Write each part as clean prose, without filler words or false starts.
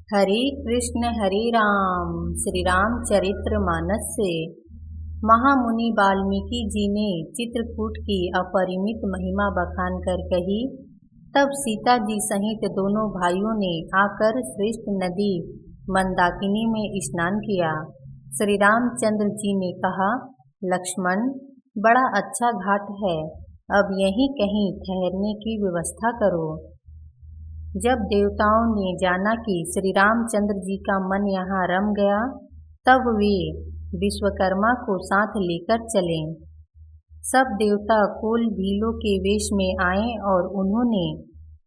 हरे राम। श्री रामचरित्र मानस से महामुनि वाल्मीकि जी ने चित्रकूट की अपरिमित महिमा बखान कर कही। तब सीता जी सहित दोनों भाइयों ने आकर श्रेष्ठ नदी मंदाकिनी में स्नान किया। श्री रामचंद्र जी ने कहा, लक्ष्मण, बड़ा अच्छा घाट है, अब यहीं कहीं ठहरने की व्यवस्था करो। जब देवताओं ने जाना कि श्री रामचंद्र जी का मन यहाँ रम गया, तब वे विश्वकर्मा को साथ लेकर चले। सब देवता कोल भीलों के वेश में आए और उन्होंने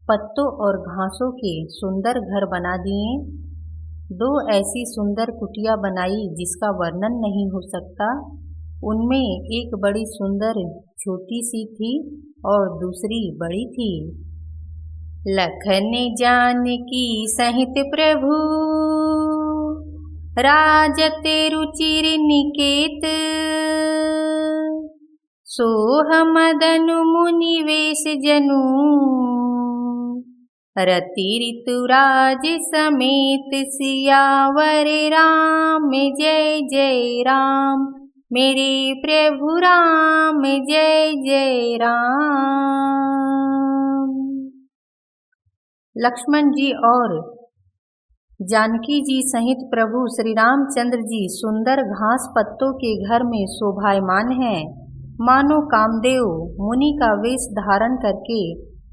पत्तों और घासों के सुंदर घर बना दिए। दो ऐसी सुंदर कुटिया बनाई जिसका वर्णन नहीं हो सकता। उनमें एक बड़ी सुंदर छोटी सी थी और दूसरी बड़ी थी। लखन जानकी सहित प्रभु राजते रुचिर निकेत, सोह मदन मुनि वेश जनु रति ऋतुराज समेत। सियावर राम जय जय राम, मेरे प्रभु राम जय जय राम। लक्ष्मण जी और जानकी जी सहित प्रभु श्री रामचंद्र जी सुंदर घास पत्तों के घर में शोभायमान हैं, मानो कामदेव मुनि का वेश धारण करके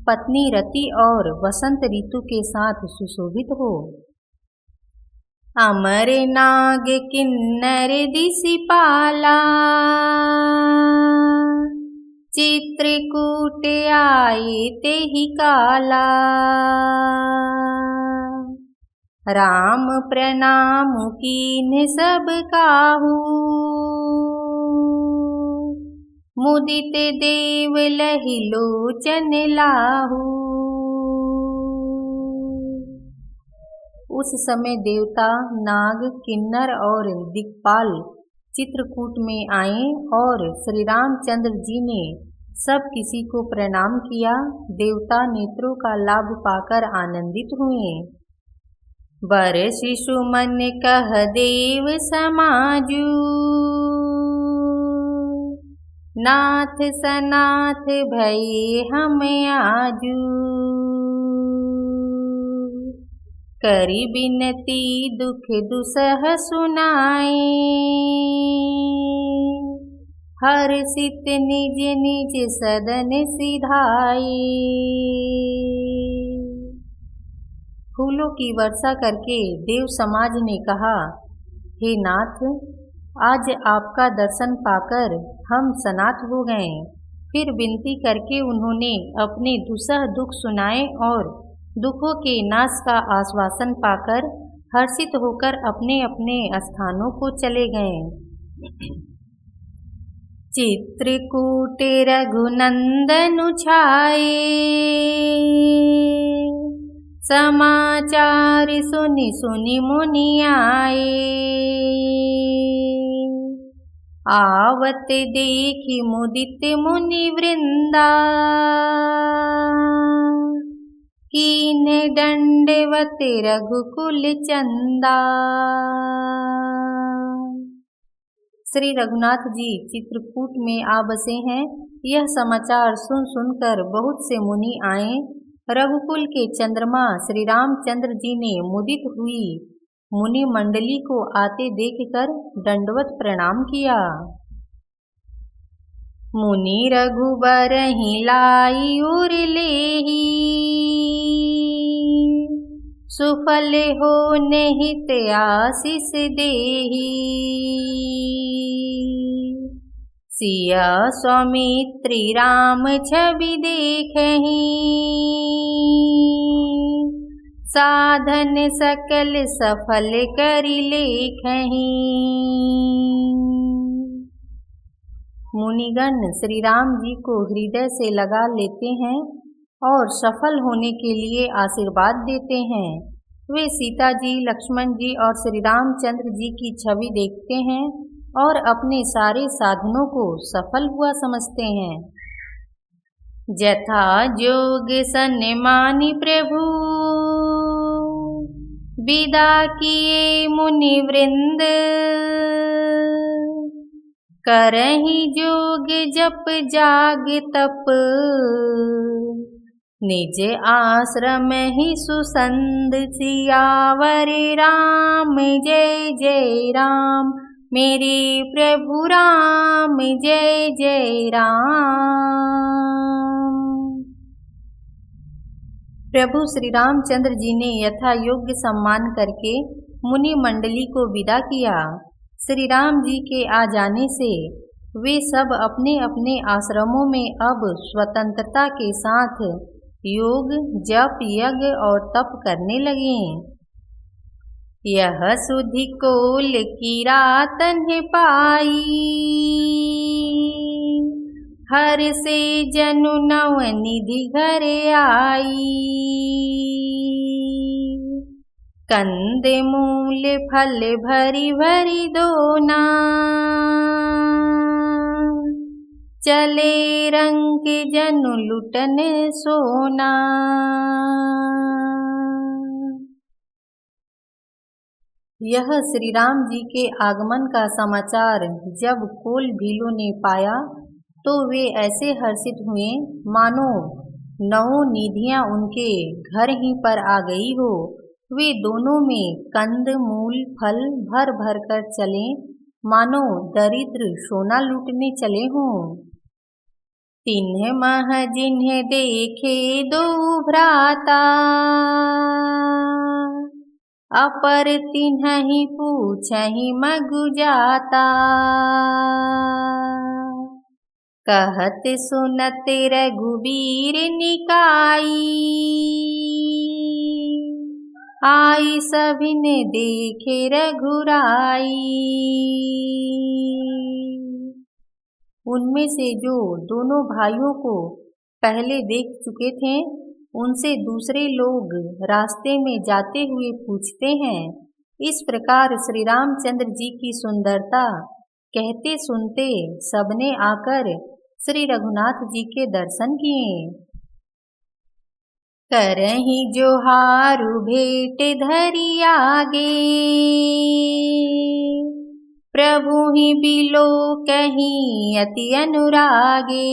पत्नी रति और वसंत ऋतु के साथ सुशोभित हो। अमर नाग किन्नर दिशिपाला, चित्रकूट आए ते ही काला। राम प्रणाम कीन्ह सब काहू, मुदित देव लहि लोचन लाहू। उस समय देवता, नाग, किन्नर और दिक्पाल चित्रकूट में आए और श्री रामचंद्र जी ने सब किसी को प्रणाम किया। देवता नेत्रों का लाभ पाकर आनंदित हुए। बर शिशु मन कह देव समाजू, नाथ सनाथ भये हम आजू। करी बिनती दुख दुसह सुनाए, हर्षित निज निज सदन सिधाए। फूलों की वर्षा करके देव समाज ने कहा, हे नाथ, आज आपका दर्शन पाकर हम सनाथ हो गए। फिर विनती करके उन्होंने अपने दुसह दुख सुनाए और दुखों के नाश का आश्वासन पाकर हर्षित होकर अपने अपने स्थानों को चले गए। चित्रकूट रघुनंदन छाये, समाचार सुनि सुनि मुनि आए। आवत देखी मुदित मुनि वृंदा, कीन्ह दंडवत रघुकुल चंदा। श्री रघुनाथ जी चित्रकूट में आ बसे हैं। यह समाचार सुन सुनकर बहुत से मुनि आए। रघुकुल के चंद्रमा श्री रामचंद्र जी ने मुदित हुई मुनि मंडली को आते देखकर दंडवत प्रणाम किया। मुनि रघुबर ही लाई उर लेही, सुफल हो निहित आशीष देही। सिया सौमित्री राम छवि देखहि, साधन सकल सफल करि लेखहि। मुनिगण श्री राम जी को हृदय से लगा लेते हैं और सफल होने के लिए आशीर्वाद देते हैं। वे सीता जी, लक्ष्मण जी और श्री रामचंद्र जी की छवि देखते हैं और अपने सारे साधनों को सफल हुआ समझते हैं। जथा जोग सन्मानि प्रभु, विदा किए मुनि वृंद, करहि जोग जप जाग तप, निज आश्रम ही सुसंद, सियावर राम जय जय राम, मेरे प्रभु राम जय जय राम। प्रभु श्री रामचंद्र जी ने यथा योग्य सम्मान करके मुनि मंडली को विदा किया। श्री राम जी के आ जाने से वे सब अपने अपने आश्रमों में अब स्वतंत्रता के साथ योग जप यज्ञ और तप करने लगे। यह सुधि कोल की रातन पाई, हर से जनु नव निधि घर आई, कंद मूल फल भरी भरी दोना, चले रंग जनु लुटन सोना। यह श्री राम जी के आगमन का समाचार जब कोल भीलों ने पाया तो वे ऐसे हर्षित हुए मानो नौ निधियां उनके घर ही पर आ गई हो। वे दोनों में कंद मूल फल भर भर कर चले मानो दरिद्र सोना लूटने चले हों। तिन्ह मह जिन्हें देखे दो भ्राता, अपर तिन्हि पूछहि मगु जाता, कहत सुनत रघुबीर निकाई, आई सभिन देखे रघुराई। उनमें से जो दोनों भाइयों को पहले देख चुके थे उनसे दूसरे लोग रास्ते में जाते हुए पूछते हैं। इस प्रकार श्री रामचंद्र जी की सुंदरता कहते सुनते सबने आकर श्री रघुनाथ जी के दर्शन किए। करहि जोहारु भेंट धरि आगे, प्रभु ही बिलो कहीं अति अनुरागे,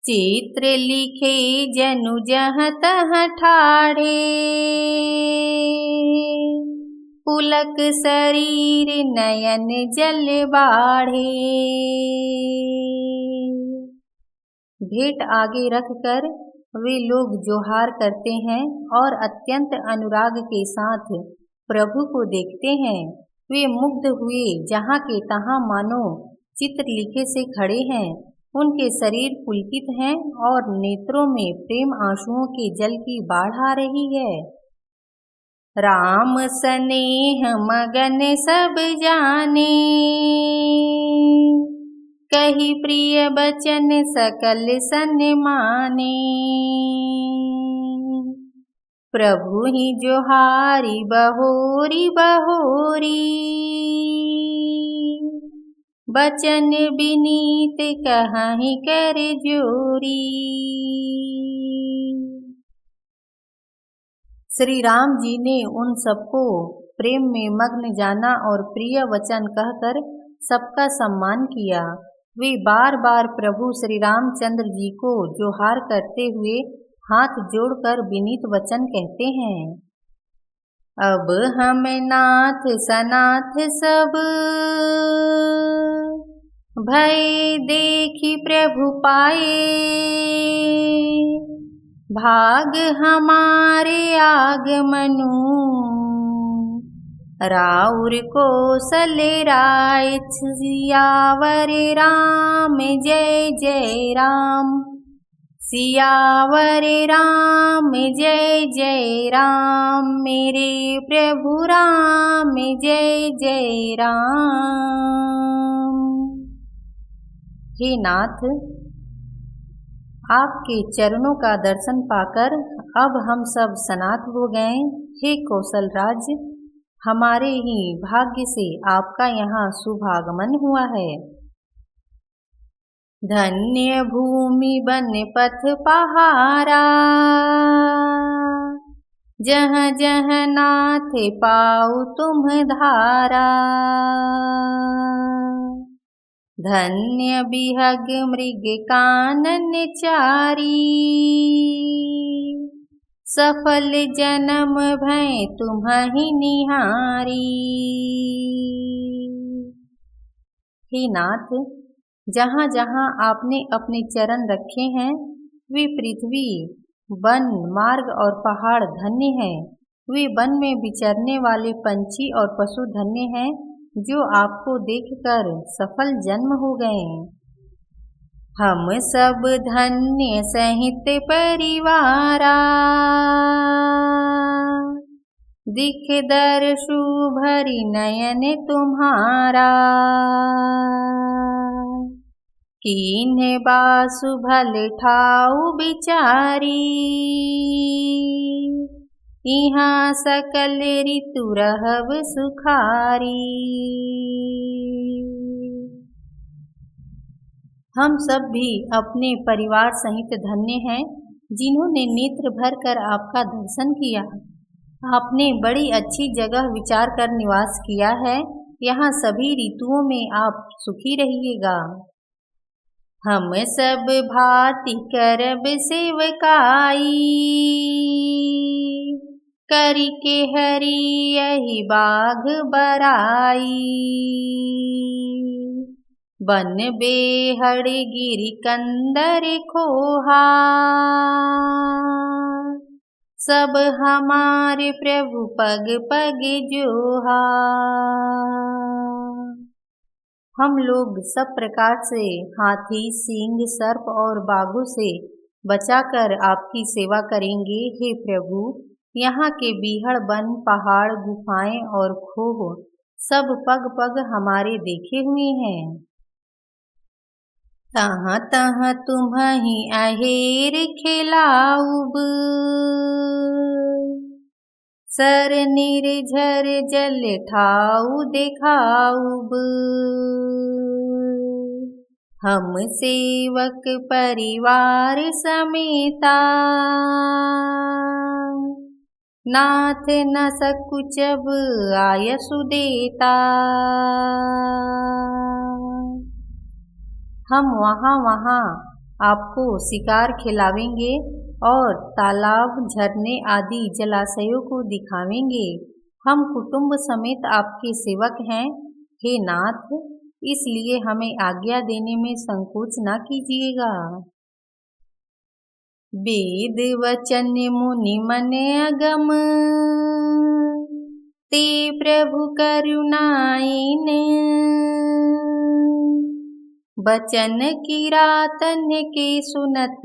चित्र लिखे जनु जहाँ तहाँ ठाढ़े, पुलक शरीर नयन जल बाढ़े। भेंट आगे रखकर वे लोग जोहार करते हैं और अत्यंत अनुराग के साथ प्रभु को देखते हैं। वे मुग्ध हुए जहाँ के तहाँ मानो चित्र लिखे से खड़े हैं। उनके शरीर पुलकित हैं और नेत्रों में प्रेम आंसुओं के जल की बाढ़ आ रही है। राम स्नेह मगन सब जाने, कही प्रिय बचन सकल सन्माने, प्रभु ही जोहारी बहोरी बहोरी, बचन बिनीत कहीं कर जोरी। श्री राम जी ने उन सबको प्रेम में मग्न जाना और प्रिय वचन कहकर सबका सम्मान किया। वे बार बार प्रभु श्री रामचंद्र जी को जोहार करते हुए हाथ जोड़कर विनीत वचन कहते हैं। अब हम नाथ सनाथ सब, भय देखी प्रभु पाए, भाग हमारे आगमनु, राउर कौशल राय, सियावर राम जय जय राम, सियावर राम जय जय राम, मेरे प्रभु राम जय जय राम। हे नाथ, आपके चरणों का दर्शन पाकर अब हम सब सनाथ हो गए। हे कौशल राज, हमारे ही भाग्य से आपका यहाँ शुभागमन हुआ है। धन्य भूमि बन पथ पहारा, जह जह नाथ पाऊ तुम धारा। धन्य बिहग मृग कानन चारी। सफल जन्म भय तुम्हि निहारी। हे नाथ, जहाँ जहाँ आपने अपने चरण रखे हैं वे पृथ्वी, वन, मार्ग और पहाड़ धन्य हैं। वे वन में विचरने वाले पंछी और पशु धन्य हैं जो आपको देखकर सफल जन्म हो गए। हम सब धन्य सहित परिवारा। दिख दर्शु भरी नयन तुम्हारा। कीन्हे बासु भल ठाऊ बिचारी। इहाँ सकल ऋतु रहब सुखारी। हम सब भी अपने परिवार सहित धन्य हैं जिन्होंने नेत्र भर कर आपका दर्शन किया। आपने बड़ी अच्छी जगह विचार कर निवास किया है। यहाँ सभी ऋतुओं में आप सुखी रहिएगा। हम सब भांति करब सेवकाई। करिके हरि यही बाघ बराई। बन बेहड़ गिरि कंदर खोहा। सब हमारे प्रभु पग पग जोहा। हम लोग सब प्रकार से हाथी, सिंह, सर्प और बाघों से बचाकर आपकी सेवा करेंगे। हे प्रभु, यहाँ के बीहड़, वन, पहाड़, गुफाएं और खोह सब पग पग हमारे देखे हुए हैं। तहाँ तहाँ तुम्हि अहेर खिलाऊब। सर निर्झर जल ठाऊ देखाऊब। हम सेवक परिवार समेता। नाथ न सकुचब आयसु देता। हम वहाँ वहाँ आपको शिकार खिलावेंगे और तालाब, झरने आदि जलाशयों को दिखावेंगे। हम कुटुंब समेत आपके सेवक हैं। हे नाथ, इसलिए हमें आज्ञा देने में संकोच न कीजिएगा। वेद वचन मुनि मन अगम। ते प्रभु करुणाइन। बचन किरातन के सुनत।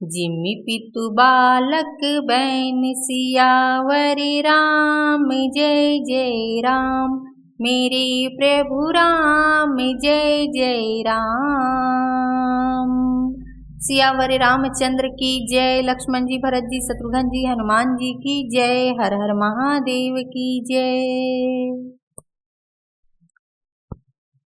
जिमि पितु बालक बैन सियावर राम जय जय राम। मेरे प्रभु राम जय जय राम। सियावर रामचंद्र की जय। लक्ष्मण जी, भरत जी, शत्रुघ्न जी, हनुमान जी की जय। हर हर महादेव की जय।